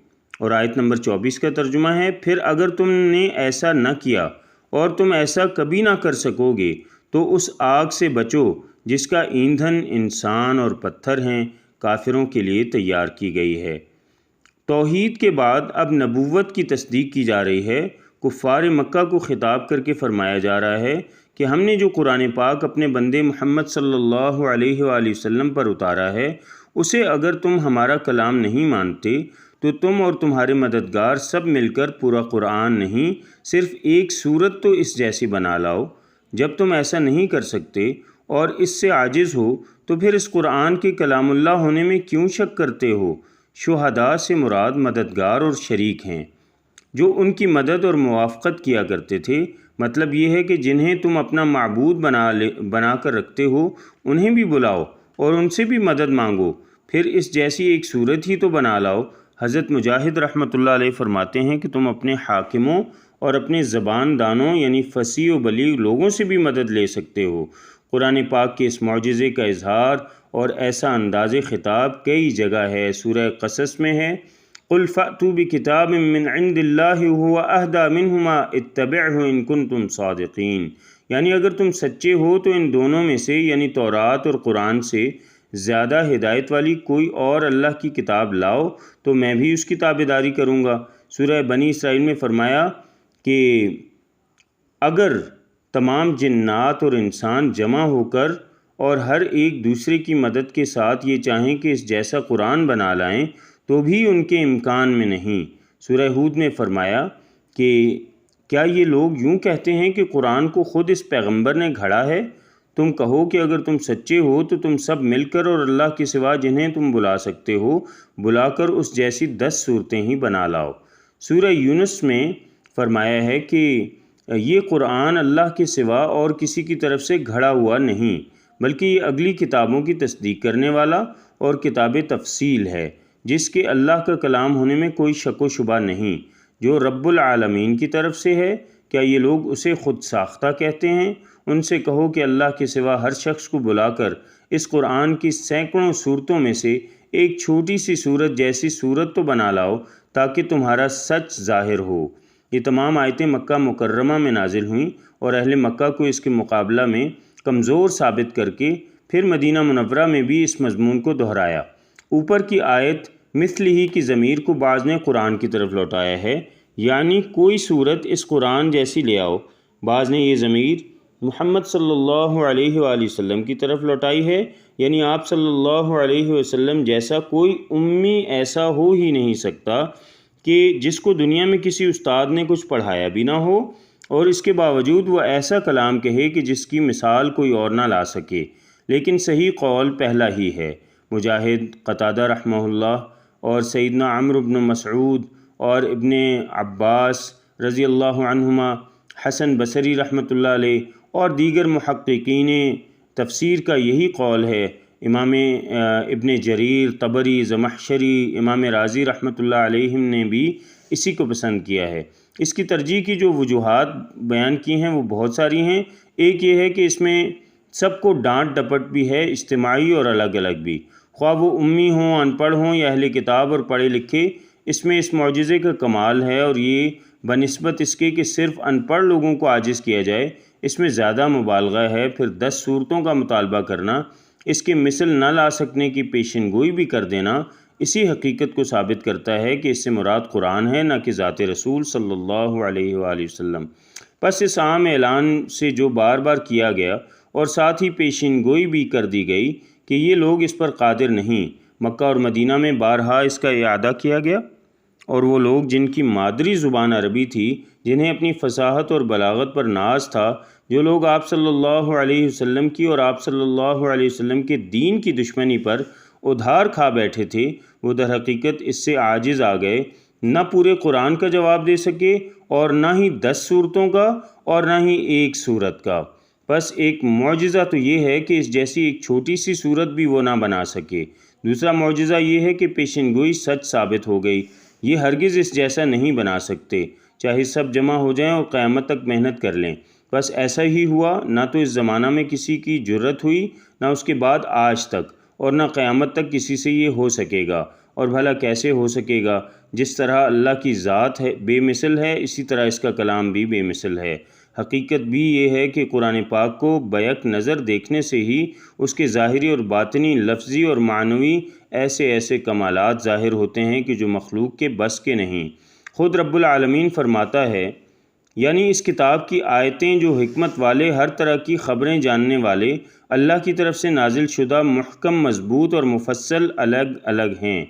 اور آیت نمبر 24 کا ترجمہ ہے، پھر اگر تم نے ایسا نہ کیا اور تم ایسا کبھی نہ کر سکو گے تو اس آگ سے بچو جس کا ایندھن انسان اور پتھر ہیں، کافروں کے لیے تیار کی گئی ہے۔ توحید کے بعد اب نبوت کی تصدیق کی جا رہی ہے۔ کفار مکہ کو خطاب کر کے فرمایا جا رہا ہے کہ ہم نے جو قرآن پاک اپنے بندے محمد صلی اللہ علیہ وآلہ وسلم پر اتارا ہے، اسے اگر تم ہمارا کلام نہیں مانتے تو تم اور تمہارے مددگار سب مل کر پورا قرآن نہیں، صرف ایک سورت تو اس جیسی بنا لاؤ۔ جب تم ایسا نہیں کر سکتے اور اس سے عاجز ہو تو پھر اس قرآن کے کلام اللہ ہونے میں کیوں شک کرتے ہو؟ شہداء سے مراد مددگار اور شریک ہیں جو ان کی مدد اور موافقت کیا کرتے تھے۔ مطلب یہ ہے کہ جنہیں تم اپنا معبود بنا کر رکھتے ہو انہیں بھی بلاؤ اور ان سے بھی مدد مانگو، پھر اس جیسی ایک صورت ہی تو بنا لاؤ۔ حضرت مجاہد رحمۃ اللہ علیہ فرماتے ہیں کہ تم اپنے حاکموں اور اپنے زبان دانوں یعنی فصیح و بلیغ لوگوں سے بھی مدد لے سکتے ہو۔ قرآن پاک کے اس معجزے کا اظہار اور ایسا انداز خطاب کئی جگہ ہے۔ سورہ قصص میں ہے، قُلْ فَأْتُوا بِكِتَابٍ مِّنْ عِندِ اللَّهِ وَهُوَ أَهْدَىٰ مِنْهُمَا اتَّبِعْهُ إِن كُنتُمْ صَادِقِينَ، یعنی اگر تم سچے ہو تو ان دونوں میں سے یعنی تورات اور قرآن سے زیادہ ہدایت والی کوئی اور اللہ کی کتاب لاؤ تو میں بھی اس کی تابعداری کروں گا۔ سورہ بنی اسرائیل میں فرمایا کہ اگر تمام جنات اور انسان جمع ہو کر اور ہر ایک دوسرے کی مدد کے ساتھ یہ چاہیں کہ اس جیسا قرآن بنا لائیں تو بھی ان کے امکان میں نہیں۔ سورہ ہود میں فرمایا کہ کیا یہ لوگ یوں کہتے ہیں کہ قرآن کو خود اس پیغمبر نے گھڑا ہے؟ تم کہو کہ اگر تم سچے ہو تو تم سب مل کر اور اللہ کے سوا جنہیں تم بلا سکتے ہو بلا کر اس جیسی 10 صورتیں ہی بنا لاؤ۔ سورہ یونس میں فرمایا ہے کہ یہ قرآن اللہ کے سوا اور کسی کی طرف سے گھڑا ہوا نہیں بلکہ یہ اگلی کتابوں کی تصدیق کرنے والا اور کتاب تفصیل ہے جس کے اللہ کا کلام ہونے میں کوئی شک و شبہ نہیں، جو رب العالمین کی طرف سے ہے۔ کیا یہ لوگ اسے خود ساختہ کہتے ہیں؟ ان سے کہو کہ اللہ کے سوا ہر شخص کو بلا کر اس قرآن کی سینکڑوں صورتوں میں سے ایک چھوٹی سی صورت جیسی صورت تو بنا لاؤ تاکہ تمہارا سچ ظاہر ہو۔ یہ تمام آیتیں مکہ مکرمہ میں نازل ہوئیں اور اہل مکہ کو اس کے مقابلہ میں کمزور ثابت کر کے پھر مدینہ منورہ میں بھی اس مضمون کو دہرایا۔ اوپر کی آیت مثلہ کی ضمیر کو بعض نے قرآن کی طرف لوٹایا ہے، یعنی کوئی صورت اس قرآن جیسی لے آؤ۔ بعض نے یہ ضمیر محمد صلی اللہ علیہ وآلہ وسلم کی طرف لوٹائی ہے، یعنی آپ صلی اللہ علیہ وسلم جیسا کوئی امی ایسا ہو ہی نہیں سکتا کہ جس کو دنیا میں کسی استاد نے کچھ پڑھایا بھی نہ ہو اور اس کے باوجود وہ ایسا کلام کہے کہ جس کی مثال کوئی اور نہ لا سکے۔ لیکن صحیح قول پہلا ہی ہے۔ مجاہد، قتادہ رحمہ اللہ اور سیدنا عمرو بن مسعود اور ابن عباس رضی اللہ عنہما، حسن بصری رحمۃ اللہ علیہ اور دیگر محققین تفسیر کا یہی قول ہے۔ امام ابن جریر، طبری، زمخشری، امام رازی رحمۃ اللہ علیہم نے بھی اسی کو پسند کیا ہے۔ اس کی ترجیح کی جو وجوہات بیان کی ہیں وہ بہت ساری ہیں۔ ایک یہ ہے کہ اس میں سب کو ڈانٹ ڈپٹ بھی ہے، اجتماعی اور الگ الگ بھی، خواہ وہ امی ہوں، ان پڑھ ہوں یا اہل کتاب اور پڑھے لکھے۔ اس میں اس معجزے کا کمال ہے اور یہ بنسبت اس کے کہ صرف ان پڑھ لوگوں کو عاجز کیا جائے اس میں زیادہ مبالغہ ہے۔ پھر 10 صورتوں کا مطالبہ کرنا، اس کے مثل نہ لا سکنے کی پیشن گوئی بھی کر دینا، اسی حقیقت کو ثابت کرتا ہے کہ اس سے مراد قرآن ہے، نہ کہ ذات رسول صلی اللہ علیہ وآلہ وسلم۔ پس اس عام اعلان سے جو بار بار کیا گیا اور ساتھ ہی پیشین گوئی بھی کر دی گئی کہ یہ لوگ اس پر قادر نہیں، مکہ اور مدینہ میں بارہا اس کا اعادہ کیا گیا، اور وہ لوگ جن کی مادری زبان عربی تھی، جنہیں اپنی فصاحت اور بلاغت پر ناز تھا، جو لوگ آپ صلی اللہ علیہ وسلم کی اور آپ صلی اللہ علیہ وسلم کے دین کی دشمنی پر ادھار کھا بیٹھے تھے، وہ در حقیقت اس سے عاجز آ گئے، نہ پورے قرآن کا جواب دے سکے اور نہ ہی 10 صورتوں کا اور نہ ہی ایک صورت کا۔ بس ایک معجزہ تو یہ ہے کہ اس جیسی ایک چھوٹی سی صورت بھی وہ نہ بنا سکے۔ دوسرا معجزہ یہ ہے کہ پیشین گوئی سچ ثابت ہو گئی، یہ ہرگز اس جیسا نہیں بنا سکتے، چاہے سب جمع ہو جائیں اور قیامت تک محنت کر لیں۔ بس ایسا ہی ہوا، نہ تو اس زمانہ میں کسی کی جرت ہوئی، نہ اس کے بعد آج تک، اور نہ قیامت تک کسی سے یہ ہو سکے گا، اور بھلا کیسے ہو سکے گا؟ جس طرح اللہ کی ذات ہے بے مثل ہے، اسی طرح اس کا کلام بھی بے مثل ہے۔ حقیقت بھی یہ ہے کہ قرآن پاک کو بیک نظر دیکھنے سے ہی اس کے ظاہری اور باطنی، لفظی اور معنوی ایسے کمالات ظاہر ہوتے ہیں کہ جو مخلوق کے بس کے نہیں۔ خود رب العالمین فرماتا ہے، یعنی اس کتاب کی آیتیں جو حکمت والے، ہر طرح کی خبریں جاننے والے، اللہ کی طرف سے نازل شدہ، محکم، مضبوط اور مفصل الگ الگ ہیں۔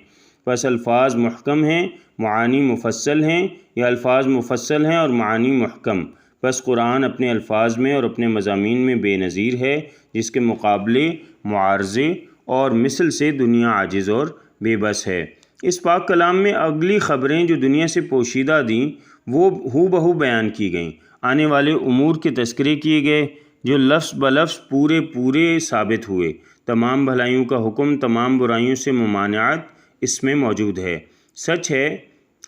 بس الفاظ محکم ہیں، معانی مفصل ہیں، یا الفاظ مفصل ہیں اور معانی محکم۔ بس قرآن اپنے الفاظ میں اور اپنے مضامین میں بے نظیر ہے، جس کے مقابلے، معارضے اور مثل سے دنیا عاجز اور بے بس ہے۔ اس پاک کلام میں اگلی خبریں جو دنیا سے پوشیدہ دیں وہ ہو بہو بیان کی گئیں، آنے والے امور کے تذکرے کیے گئے جو لفظ بلفظ پورے ثابت ہوئے۔ تمام بھلائیوں کا حکم، تمام برائیوں سے ممانعت اس میں موجود ہے۔ سچ ہے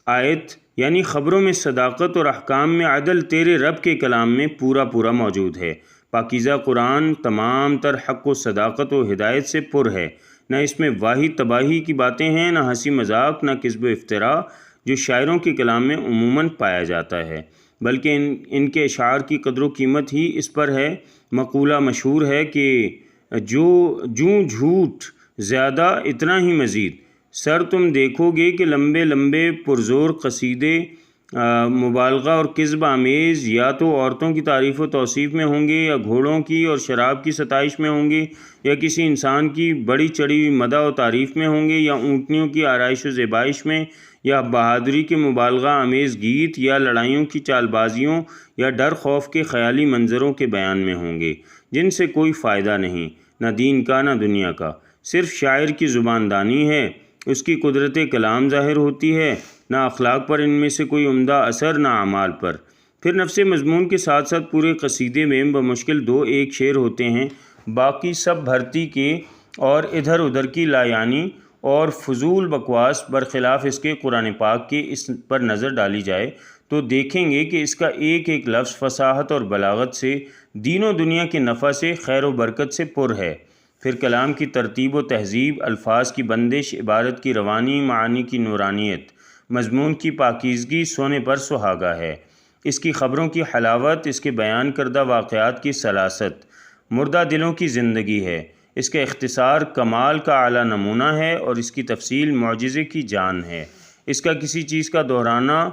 آیت یعنی خبروں میں صداقت اور احکام میں عدل تیرے رب کے کلام میں پورا موجود ہے۔ پاکیزہ قرآن تمام تر حق و صداقت و ہدایت سے پر ہے، نہ اس میں واحد تباہی کی باتیں ہیں، نہ ہنسی مذاق، نہ کذب و افتراء جو شاعروں کے کلام میں عموماً پایا جاتا ہے، بلکہ ان کے اشعار کی قدر و قیمت ہی اس پر ہے۔ مقولہ مشہور ہے کہ جوں جھوٹ زیادہ اتنا ہی مزید، سر تم دیکھو گے کہ لمبے پرزور قصیدے مبالغہ اور کذب آمیز یا تو عورتوں کی تعریف و توصیف میں ہوں گے، یا گھوڑوں کی اور شراب کی ستائش میں ہوں گے، یا کسی انسان کی بڑی چڑھی ہوئی مدح و تعریف میں ہوں گے، یا اونٹنیوں کی آرائش و زیبائش میں، یا بہادری کے مبالغہ آمیز گیت، یا لڑائیوں کی چال بازیوں، یا ڈر خوف کے خیالی منظروں کے بیان میں ہوں گے، جن سے کوئی فائدہ نہیں، نہ دین کا نہ دنیا کا۔ صرف شاعر کی زبان دانی ہے، اس کی قدرت کلام ظاہر ہوتی ہے، نہ اخلاق پر ان میں سے کوئی عمدہ اثر، نہ اعمال پر۔ پھر نفس مضمون کے ساتھ ساتھ پورے قصیدے میں بمشکل 2-1 شعر ہوتے ہیں، باقی سب بھرتی کے اور ادھر ادھر کی لایعنی اور فضول بکواس۔ برخلاف اس کے قرآن پاک کے اس پر نظر ڈالی جائے تو دیکھیں گے کہ اس کا ایک لفظ فصاحت اور بلاغت سے، دین و دنیا کے نفع سے، خیر و برکت سے پر ہے۔ پھر کلام کی ترتیب و تہذیب، الفاظ کی بندش، عبارت کی روانی، معانی کی نورانیت، مضمون کی پاکیزگی سونے پر سہاگا ہے۔ اس کی خبروں کی حلاوت، اس کے بیان کردہ واقعات کی سلاست، مردہ دلوں کی زندگی ہے۔ اس کا اختصار کمال کا اعلیٰ نمونہ ہے، اور اس کی تفصیل معجزے کی جان ہے۔ اس کا کسی چیز کا دہرانا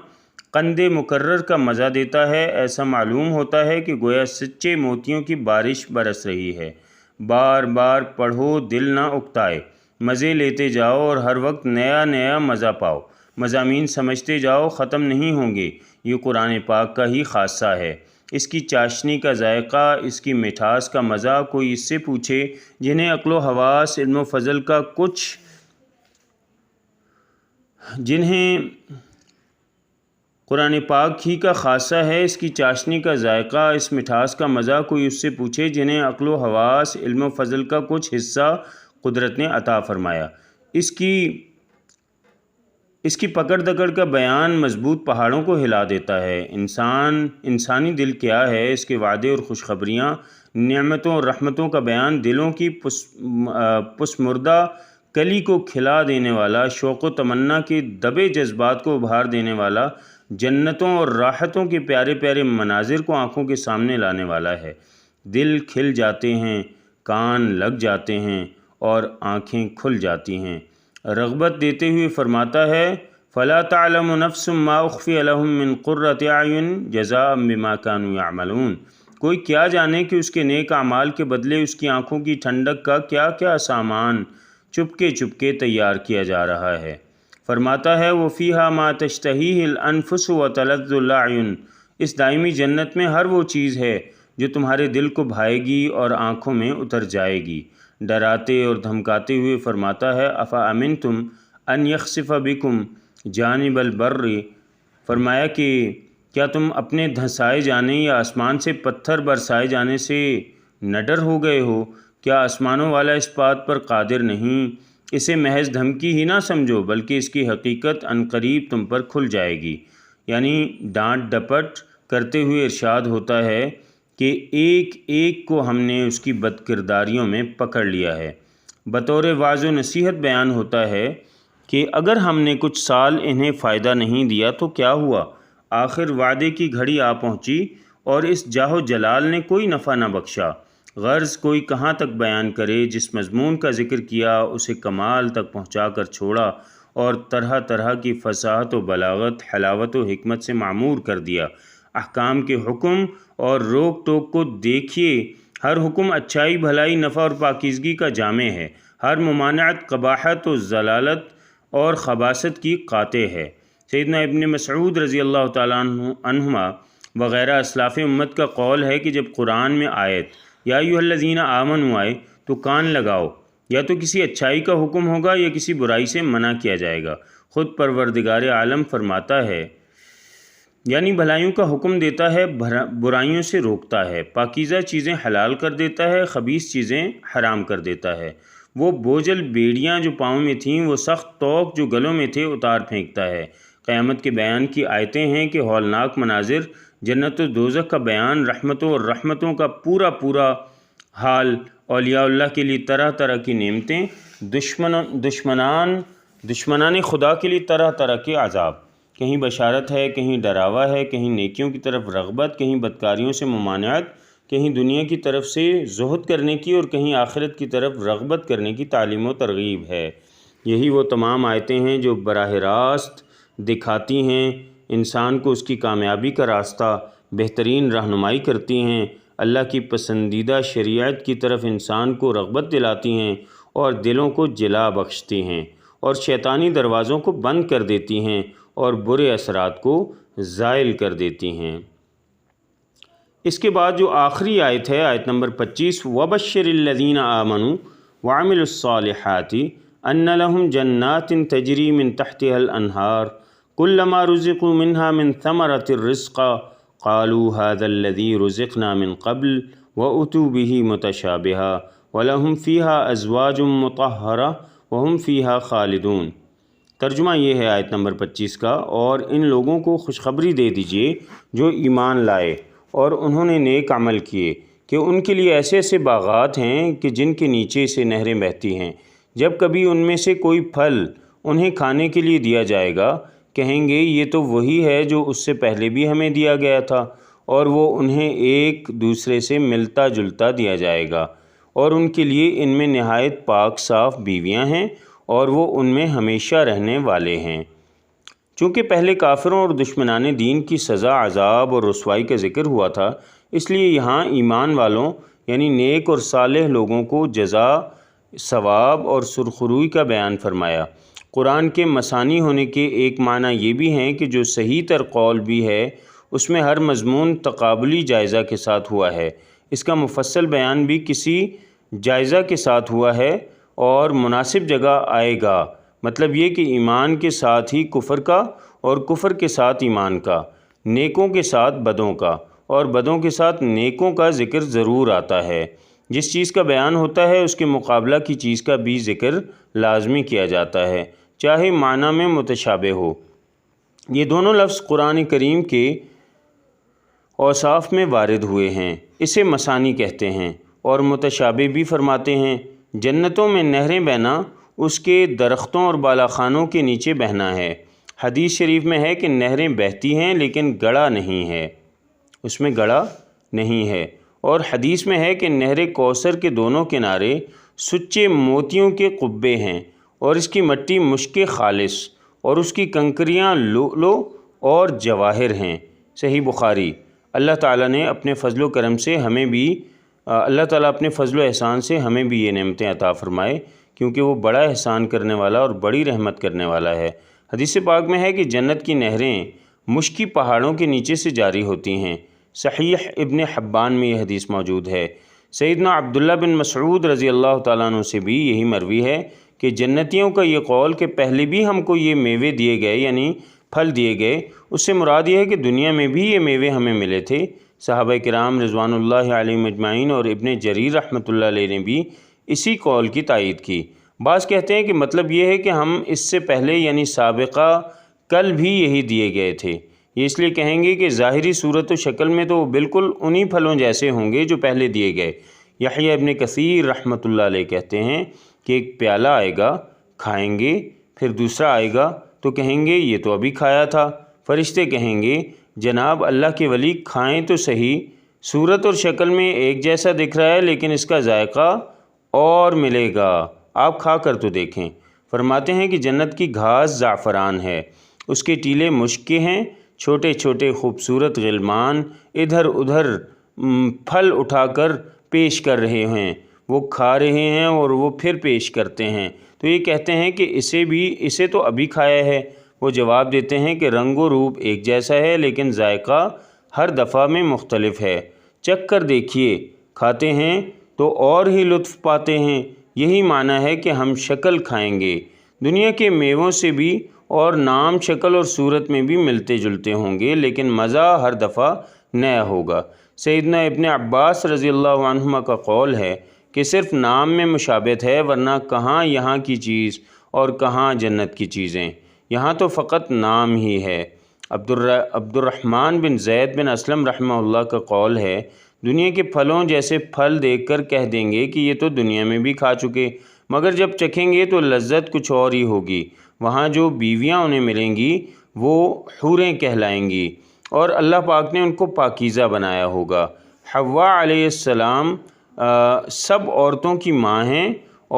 قند مکرر کا مزہ دیتا ہے، ایسا معلوم ہوتا ہے کہ گویا سچے موتیوں کی بارش برس رہی ہے۔ بار بار پڑھو، دل نہ اکتائے، مزے لیتے جاؤ اور ہر وقت نیا مزہ پاؤ۔ مضامین سمجھتے جاؤ، ختم نہیں ہوں گے۔ یہ قرآن پاک کا ہی خاصہ ہے۔ اس کی چاشنی کا ذائقہ، اس کی مٹھاس کا مزہ کوئی اس سے پوچھے جنہیں عقل و حواس، علم و فضل کا کچھ، جنہیں قرآن پاک ہی کا خاصہ ہے۔ اس کی چاشنی کا ذائقہ، اس مٹھاس کا مزہ کوئی اس سے پوچھے جنہیں عقل و حواس، علم و فضل کا کچھ حصہ قدرت نے عطا فرمایا۔ اس کی پکڑ دکڑ کا بیان مضبوط پہاڑوں کو ہلا دیتا ہے۔ انسانی دل کیا ہے، اس کے وعدے اور خوشخبریاں، نعمتوں اور رحمتوں کا بیان، دلوں کی پسمردہ کلی کو کھلا دینے والا، شوق و تمنا کے دبے جذبات کو ابھار دینے والا، جنتوں اور راحتوں کے پیارے مناظر کو آنکھوں کے سامنے لانے والا ہے۔ دل کھل جاتے ہیں، کان لگ جاتے ہیں اور آنکھیں کھل جاتی ہیں۔ رغبت دیتے ہوئے فرماتا ہے فَلَا تَعْلَمُ نَفْسٌ مَّا أُخْفِيَ لَهُم مِّن قُرَّةِ أَعْيُنٍ جَزَاءً بِمَا كَانُوا يَعْمَلُونَ۔ کوئی کیا جانے کہ اس کے نیک اعمال کے بدلے اس کی آنکھوں کی ٹھنڈک کا کیا کیا سامان چپکے چپکے تیار کیا جا رہا ہے۔ فرماتا ہے وَفِيهَا مَا تَشْتَهِيهِ الْأَنفُسُ وَتَلَذُّ الْأَعْيُنُ، اس دائمی جنت میں ہر وہ چیز ہے جو تمہارے دل کو بھائے گی اور آنکھوں میں اتر جائے گی۔ ڈراتے اور دھمکاتے ہوئے فرماتا ہے أَفَأَمِنْتُمْ أَنْ يَخْسِفَ بِكُمْ جانب البر، فرمایا کہ کیا تم اپنے دھنسائے جانے یا آسمان سے پتھر برسائے جانے سے نہ ڈر ہو گئے ہو؟ کیا آسمانوں والا اس بات پر قادر نہیں؟ اسے محض دھمکی ہی نہ سمجھو بلکہ اس کی حقیقت عنقریب تم پر کھل جائے گی۔ یعنی ڈانٹ ڈپٹ کرتے ہوئے ارشاد ہوتا ہے کہ ایک ایک کو ہم نے اس کی بدکرداریوں میں پکڑ لیا ہے۔ بطور وعظ و نصیحت بیان ہوتا ہے کہ اگر ہم نے کچھ سال انہیں فائدہ نہیں دیا تو کیا ہوا؟ آخر وعدے کی گھڑی آ پہنچی اور اس جاہ و جلال نے کوئی نفع نہ بخشا۔ غرض کوئی کہاں تک بیان کرے، جس مضمون کا ذکر کیا اسے کمال تک پہنچا کر چھوڑا اور طرح طرح کی فصاحت و بلاغت، حلاوت و حکمت سے معمور کر دیا۔ احکام کے حکم اور روک ٹوک کو دیکھیے، ہر حکم اچھائی بھلائی نفع اور پاکیزگی کا جامع ہے، ہر ممانعت قباحت و ضلالت اور خباثت کی قاطع ہے۔ سیدنا ابن مسعود رضی اللہ تعالیٰ عنہما وغیرہ اسلاف امت کا قول ہے کہ جب قرآن میں آیت یا ایھا الذین آمنوا آئے تو کان لگاؤ، یا تو کسی اچھائی کا حکم ہوگا یا کسی برائی سے منع کیا جائے گا۔ خود پروردگار عالم فرماتا ہے، یعنی بھلائیوں کا حکم دیتا ہے، برائیوں سے روکتا ہے، پاکیزہ چیزیں حلال کر دیتا ہے، خبیث چیزیں حرام کر دیتا ہے۔ وہ بوجھل بیڑیاں جو پاؤں میں تھیں، وہ سخت طوق جو گلوں میں تھے اتار پھینکتا ہے۔ قیامت کے بیان کی آیتیں ہیں کہ ہولناک مناظر، جنت و دوزخ کا بیان، رحمتوں اور رحمتوں کا پورا پورا حال، اولیاء اللہ کے لیے طرح طرح کی نعمتیں، دشمنان خدا کے لیے طرح طرح کے عذاب۔ کہیں بشارت ہے، کہیں ڈراوا ہے، کہیں نیکیوں کی طرف رغبت، کہیں بدکاریوں سے ممانعت، کہیں دنیا کی طرف سے زہد کرنے کی اور کہیں آخرت کی طرف رغبت کرنے کی تعلیم و ترغیب ہے۔ یہی وہ تمام آیتیں ہیں جو براہ راست دکھاتی ہیں انسان کو اس کی کامیابی کا راستہ، بہترین رہنمائی کرتی ہیں، اللہ کی پسندیدہ شریعت کی طرف انسان کو رغبت دلاتی ہیں اور دلوں کو جلا بخشتی ہیں اور شیطانی دروازوں کو بند کر دیتی ہیں اور برے اثرات کو زائل کر دیتی ہیں۔ اس کے بعد جو آخری آیت ہے، آیت نمبر 25، وَبَشِّرِ الَّذِينَ آمَنُوا وَعَمِلُوا الصَّالِحَاتِ أَنَّ لَهُمْ جَنَّاتٍ تَجْرِي مِن تَحْتِهَا الْأَنْهَارُ كُلَّمَا رُزِقُوا مِنْهَا مِن ثَمَرَةٍ رِزْقًا قَالُوا هَذَا الَّذِي رُزِقْنَا مِن قَبْلُ وَأُتُوا بِهِ مُتَشَابِهًا وَلَهُمْ فِيهَا أَزْوَاجٌ مُطَهَّرَةٌ وَهُمْ فِيهَا خَالِدُونَ۔ ترجمہ یہ ہے آیت نمبر 25 کا، اور ان لوگوں کو خوشخبری دے دیجیے جو ایمان لائے اور انہوں نے نیک عمل کیے کہ ان کے لیے ایسے ایسے باغات ہیں کہ جن کے نیچے سے نہریں بہتی ہیں، جب کبھی ان میں سے کوئی پھل انہیں کھانے کے لیے دیا جائے گا کہیں گے یہ تو وہی ہے جو اس سے پہلے بھی ہمیں دیا گیا تھا، اور وہ انہیں ایک دوسرے سے ملتا جلتا دیا جائے گا، اور ان کے لیے ان میں نہایت پاک صاف بیویاں ہیں اور وہ ان میں ہمیشہ رہنے والے ہیں۔ چونکہ پہلے کافروں اور دشمنان دین کی سزا، عذاب اور رسوائی کا ذکر ہوا تھا، اس لیے یہاں ایمان والوں یعنی نیک اور صالح لوگوں کو جزا، ثواب اور سرخروئی کا بیان فرمایا۔ قرآن کے مثانی ہونے کے ایک معنی یہ بھی ہیں کہ جو صحیح تر قول بھی ہے اس میں ہر مضمون تقابلی جائزہ کے ساتھ ہوا ہے، اس کا مفصل بیان بھی کسی جائزہ کے ساتھ ہوا ہے اور مناسب جگہ آئے گا۔ مطلب یہ کہ ایمان کے ساتھ ہی کفر کا اور کفر کے ساتھ ایمان کا، نیکوں کے ساتھ بدوں کا اور بدوں کے ساتھ نیکوں کا ذکر ضرور آتا ہے۔ جس چیز کا بیان ہوتا ہے اس کے مقابلہ کی چیز کا بھی ذکر لازمی کیا جاتا ہے، چاہے معنی میں متشابہ ہو۔ یہ دونوں لفظ قرآن کریم کے اوصاف میں وارد ہوئے ہیں، اسے مثانی کہتے ہیں اور متشابہ بھی فرماتے ہیں۔ جنتوں میں نہریں بہنا اس کے درختوں اور بالاخانوں کے نیچے بہنا ہے۔ حدیث شریف میں ہے کہ نہریں بہتی ہیں لیکن گڑھا نہیں ہے، اس میں گڑھا نہیں ہے، اور حدیث میں ہے کہ نہر کوثر کے دونوں کنارے سچے موتیوں کے قبے ہیں اور اس کی مٹی مشک خالص اور اس کی کنکریاں لؤلؤ اور جواہر ہیں۔ صحیح بخاری۔ اللہ تعالیٰ نے اپنے فضل و کرم سے ہمیں بھی اللہ تعالیٰ اپنے فضل و احسان سے ہمیں بھی یہ نعمتیں عطا فرمائے، کیونکہ وہ بڑا احسان کرنے والا اور بڑی رحمت کرنے والا ہے۔ حدیث پاک میں ہے کہ جنت کی نہریں مشکی پہاڑوں کے نیچے سے جاری ہوتی ہیں۔ صحیح ابن حبان میں یہ حدیث موجود ہے۔ سیدنا عبداللہ بن مسعود رضی اللہ تعالیٰ عنہ سے بھی یہی مروی ہے کہ جنتیوں کا یہ قول کہ پہلے بھی ہم کو یہ میوے دیے گئے یعنی پھل دیے گئے، اس سے مراد یہ ہے کہ دنیا میں بھی یہ میوے ہمیں ملے تھے۔ صحابہ کرام رضوان اللہ علیہم اجمعین اور ابن جریر رحمۃ اللہ علیہ نے بھی اسی قول کی تائید کی۔ بعض کہتے ہیں کہ مطلب یہ ہے کہ ہم اس سے پہلے یعنی سابقہ کل بھی یہی دیے گئے تھے۔ یہ اس لیے کہیں گے کہ ظاہری صورت و شکل میں تو وہ بالکل انہی پھلوں جیسے ہوں گے جو پہلے دیے گئے۔ یحییٰ ابن کثیر رحمۃ اللہ علیہ کہتے ہیں کہ ایک پیالہ آئے گا، کھائیں گے، پھر دوسرا آئے گا تو کہیں گے یہ تو ابھی کھایا تھا۔ فرشتے کہیں گے جناب اللہ کے ولی کھائیں تو صحیح، صورت اور شکل میں ایک جیسا دکھ رہا ہے لیکن اس کا ذائقہ اور ملے گا، آپ کھا کر تو دیکھیں۔ فرماتے ہیں کہ جنت کی گھاس زعفران ہے، اس کے ٹیلے مشک کے ہیں، چھوٹے چھوٹے خوبصورت غلمان ادھر ادھر پھل اٹھا کر پیش کر رہے ہیں، وہ کھا رہے ہیں اور وہ پھر پیش کرتے ہیں، تو یہ کہتے ہیں کہ اسے تو ابھی کھایا ہے۔ وہ جواب دیتے ہیں کہ رنگ و روپ ایک جیسا ہے لیکن ذائقہ ہر دفعہ میں مختلف ہے، چکھ کر دیکھیے، کھاتے ہیں تو اور ہی لطف پاتے ہیں۔ یہی معنی ہے کہ ہم شکل کھائیں گے، دنیا کے میووں سے بھی اور نام شکل اور صورت میں بھی ملتے جلتے ہوں گے لیکن مزہ ہر دفعہ نیا ہوگا۔ سیدنا ابن عباس رضی اللہ عنہما کا قول ہے کہ صرف نام میں مشابہت ہے، ورنہ کہاں یہاں کی چیز اور کہاں جنت کی چیزیں، یہاں تو فقط نام ہی ہے۔ عبد الرحمن بن زید بن اسلم رحمہ اللہ کا قول ہے دنیا کے پھلوں جیسے پھل دیکھ کر کہہ دیں گے کہ یہ تو دنیا میں بھی کھا چکے، مگر جب چکھیں گے تو لذت کچھ اور ہی ہوگی۔ وہاں جو بیویاں انہیں ملیں گی وہ حوریں کہلائیں گی اور اللہ پاک نے ان کو پاکیزہ بنایا ہوگا۔ حوا علیہ السلام سب عورتوں کی ماں ہیں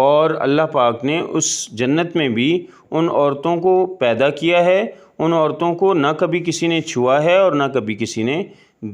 اور اللہ پاک نے اس جنت میں بھی ان عورتوں کو پیدا کیا ہے، ان عورتوں کو نہ کبھی کسی نے چھوا ہے اور نہ کبھی کسی نے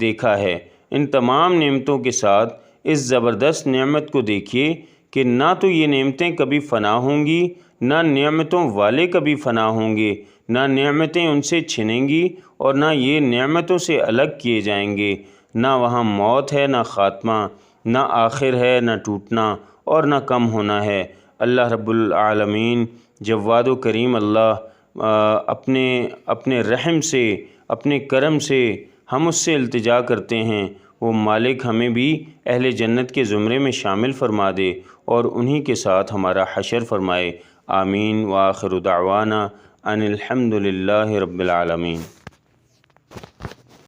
دیکھا ہے۔ ان تمام نعمتوں کے ساتھ اس زبردست نعمت کو دیکھیے کہ نہ تو یہ نعمتیں کبھی فنا ہوں گی، نہ نعمتوں والے کبھی فنا ہوں گے، نہ نعمتیں ان سے چھنیں گی اور نہ یہ نعمتوں سے الگ کیے جائیں گے۔ نہ وہاں موت ہے، نہ خاتمہ، نہ آخر ہے، نہ ٹوٹنا اور نہ کم ہونا ہے۔ اللہ رب العالمین جواد و کریم اللہ اپنے رحم سے، اپنے کرم سے ہم اس سے التجا کرتے ہیں وہ مالک ہمیں بھی اہل جنت کے زمرے میں شامل فرما دے اور انہی کے ساتھ ہمارا حشر فرمائے۔ آمین۔ وآخر دعوانا ان الحمد للہ رب العالمین۔